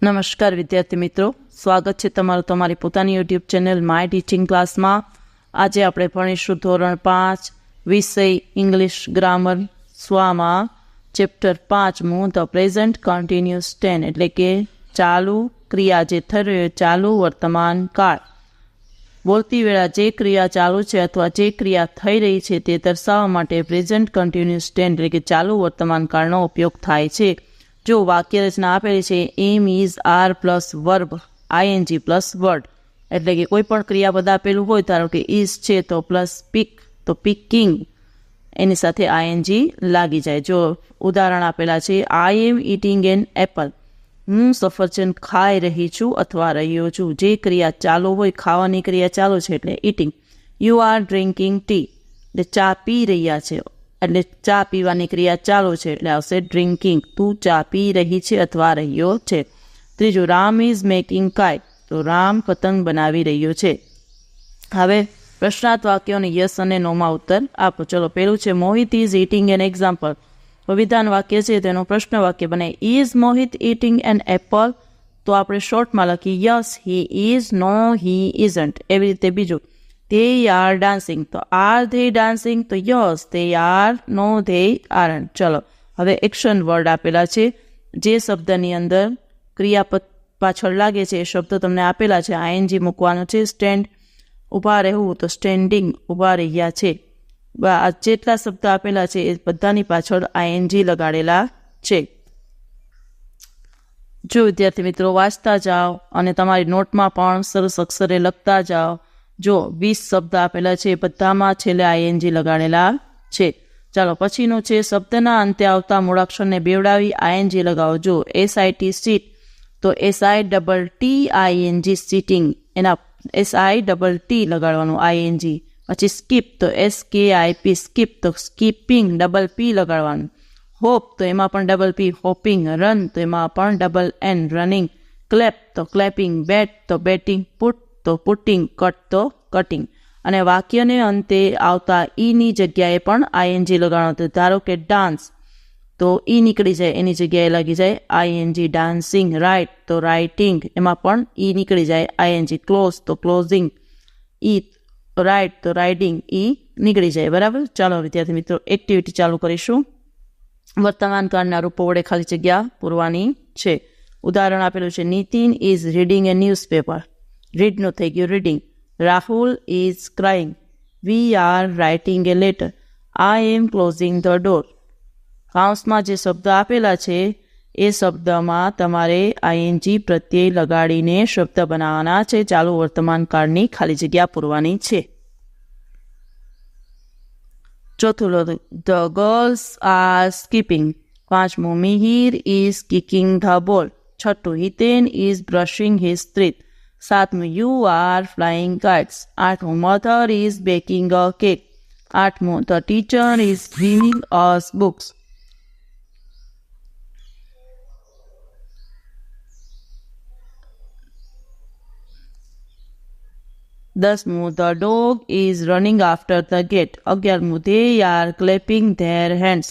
નમસ્કાર વિદ્યાર્થી મિત્રો, સ્વાગત છે તમારું તમારી પોતાની યુટ્યુબ ચેનલ માય ટીચિંગ ક્લાસમાં. આજે આપણે ભણીશું ધોરણ 5 વિષય ઇંગ્લિશ ગ્રામર સ્વામાં chapter 5 the present continuous tense, એટલે કે ચાલુ ક્રિયા જે થઈ રહ્યો ચાલુ વર્તમાન કાળ. બોલતી વેળા જે ક્રિયા ચાલુ છે અથવા જે ક્રિયા થઈ રહી છે તે દર્શાવવા માટે પ્રેઝન્ટ કન્ટિન્યુઅસ ટેન્સ એટલે કે ચાલુ વર્તમાન કાળનો ઉપયોગ થાય છે. જો વાક્ય રચના આપેલી છે am is are plus verb ING plus word, એટલે કે કોઈ પણ ક્રિયાપદ આપેલું હોય, ધારો કે ઇઝ છે તો પ્લસ પીક તો પીકિંગ એની સાથે આઈએનજી લાગી જાય. જો ઉદાહરણ આપેલા છે આઈ એમ ઇટિંગ એન એપલ, હું સફરજન ખાઈ રહી છું અથવા રહ્યો છું. જે ક્રિયા ચાલુ હોય, ખાવાની ક્રિયા ચાલુ છે એટલે eating. You are drinking T, એટલે ચા પી રહ્યા છે એટલે ચા પીવાની ક્રિયા ચાલુ છે એટલે આવશે ડ્રિંકિંગ. તું ચા પી રહી છે અથવા રહ્યો છે. ત્રીજું રામ ઇઝ મેકિંગ કાઇટ, તો રામ પતંગ બનાવી રહ્યો છે. હવે પ્રશ્નાર્થ વાક્યોને યસ અને નોમાં ઉત્તર આપો. ચલો, પેલું છે Mohit is eating an example, તો વિધાન વાક્ય છે તેનું પ્રશ્ન વાક્ય બને is Mohit eating an apple, તો આપણે શોર્ટમાં લખીએ yes he is, no he isn't. એવી રીતે બીજું they are dancing, તો are they dancing, તો yes they are, no they aren't. ચલો, હવે એક્શન વર્ડ આપેલા છે. જે શબ્દની અંદર ક્રિયાપદ પાછળ લાગે છે એ શબ્દ તમને આપેલા છે. આઈએનજી મૂકવાનો છે. સ્ટેન્ડ ઊભા રહેવું, તો સ્ટેન્ડિંગ ઊભા રહ્યા છે. જેટલા શબ્દ આપેલા છે એ બધાની પાછળ આઈએનજી લગાડેલા છે. જો વિદ્યાર્થી મિત્રો વાંચતા જાઓ અને તમારી નોટમાં પણ સરસ અક્ષરે લખતા જાઓ. જો 20 શબ્દ આપેલા છે બધામાં છેલ્લે આઈએનજી લગાડેલા છે. ચાલો, પછીનું છે શબ્દના અંતે આવતા મૂળાક્ષરને બેવડાવી આઈએનજી લગાવો. જો SIT સીટ, તો SITT સીટિંગ, એના SITT લગાડવાનું આઈએનજી. પછી સ્કીપ, તો SKIP સ્કીપ, તો સ્કીપિંગ P લગાડવાનું. હોપ, તો એમાં પણ P હોપિંગ. રન, તો એમાં પણ N રનિંગ. ક્લેપ, તો ક્લેપિંગ. બેટ, તો બેટિંગ. પુટ, તો પુટિંગ. કટ, તો કટિંગ. અને વાક્યને અંતે આવતા ઈની જગ્યાએ પણ આઈએનજી લગાડવાનું. ધારો કે ડાન્સ, તો ઈ નીકળી જાય એની જગ્યાએ લાગી જાય આઈએનજી. ડાન્સિંગ. રાઇટ, તો રાઇટિંગ, એમાં પણ ઈ નીકળી જાય આઈએનજી. ક્લોઝ, તો ક્લોઝિંગ. ઈ રાઇટ, તો રાઇડિંગ, ઈ નીકળી જાય. બરાબર. ચાલો વિદ્યાર્થી મિત્રો, એક્ટિવિટી ચાલુ કરીશું. વર્તમાન કાળના રૂપો વડે ખાલી જગ્યા પૂરવાની છે. ઉદાહરણ આપેલું છે Nitin is reading a newspaper, રીડનું થઈ ગયું reading. Rahul is crying, we are writing a letter, I am closing the door. કૌંસમાં જે શબ્દ આપેલા છે એ શબ્દમાં તમારે આઈએનજી પ્રત્યય લગાડીને શબ્દ બનાવવાના છે. ચાલુ વર્તમાન કાળની ખાલી જગ્યા પૂરવાની છે. ચોથું ધ ગર્લ્સ આર સ્કીપિંગ. પાંચમું મિહિર ઇઝ કિકિંગ ધ બોલ. છઠ્ઠું Hiten is brushing his teeth. સાતમું યુ આર ફ્લાઇંગ કાઇટ્સ. આઠમું mother is baking a cake. આઠમું the teacher is giving us books. દસમું the dog is running after the gate. 11મું they are clapping their hands.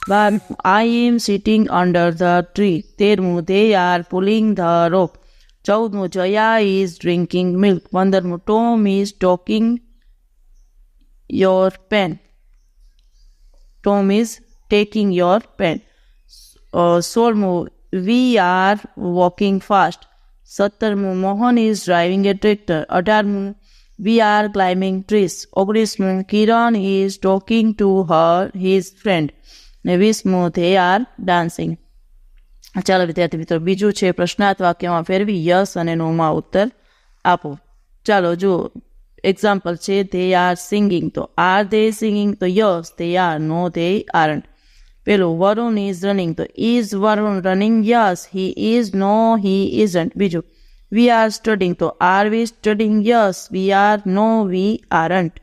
12મું I am sitting under the tree. 13મું they are pulling the rope. 14મું Jaya is drinking milk. 15મું Tom is taking your pen. Tom is taking your pen. 16મું we are walking fast. 17મું Mohan is driving a tractor. 18મું we are climbing trees. 19મું Kiran is talking to his friend. ને 20મું they are dancing. ચાલો વિદ્યાર્થી મિત્રો, બીજું છે પ્રશ્નાર્થ વાક્યમાં ફેરવી yes અને નોમાં ઉત્તર આપો. ચાલો જુઓ, એક્ઝામ્પલ છે they are singing, તો are they singing, તો yes they are, no they aren't. પેલું વરુણ is running, તો is Varun running, yes he is, no he isn't. બીજું we are studying, તો are we studying, yes we are, no we aren't.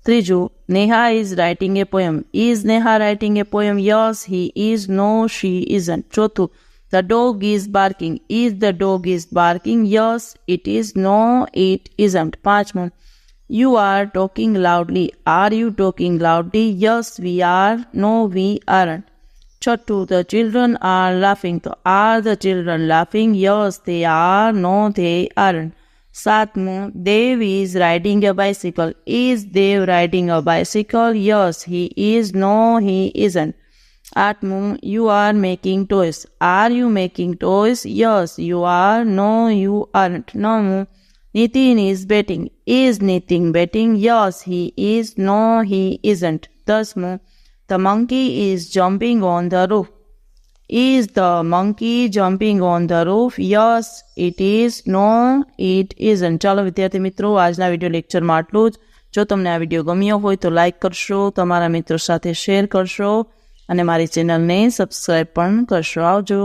ત્રીજું Neha is writing a poem. Is Neha writing a poem? Yes he is, no she isn't. ચોથું the dog is barking. Is the dog is barking? Yes it is, no it isn't. પાંચમું you are talking loudly. Are you talking loudly? Yes we are, no we aren't. છઠ્ઠું, the children are laughing. તો are the children laughing? Yes, they are. No, they aren't. સાતમું, Dave is riding a bicycle. Is Dave riding a bicycle? Yes, he is. No, he isn't. આઠમું, you are making toys. Are you making toys? Yes, you are. No, you aren't. નવમું, Nitin is betting. Is Nitin betting? Yes, he is. No, he isn't. દસમું, the monkey is jumping on the roof. Is the monkey jumping on the roof? Yes, it is. No, it isn't. ચાલો વિદ્યાર્થી મિત્રો, આજના video લેક્ચરમાં આટલું જ. જો તમને આ વિડીયો ગમ્યો હોય તો લાઇક કરશો, તમારા મિત્રો સાથે શેર કરશો અને મારી ચેનલને સબસ્ક્રાઈબ પણ કરશો. આવજો.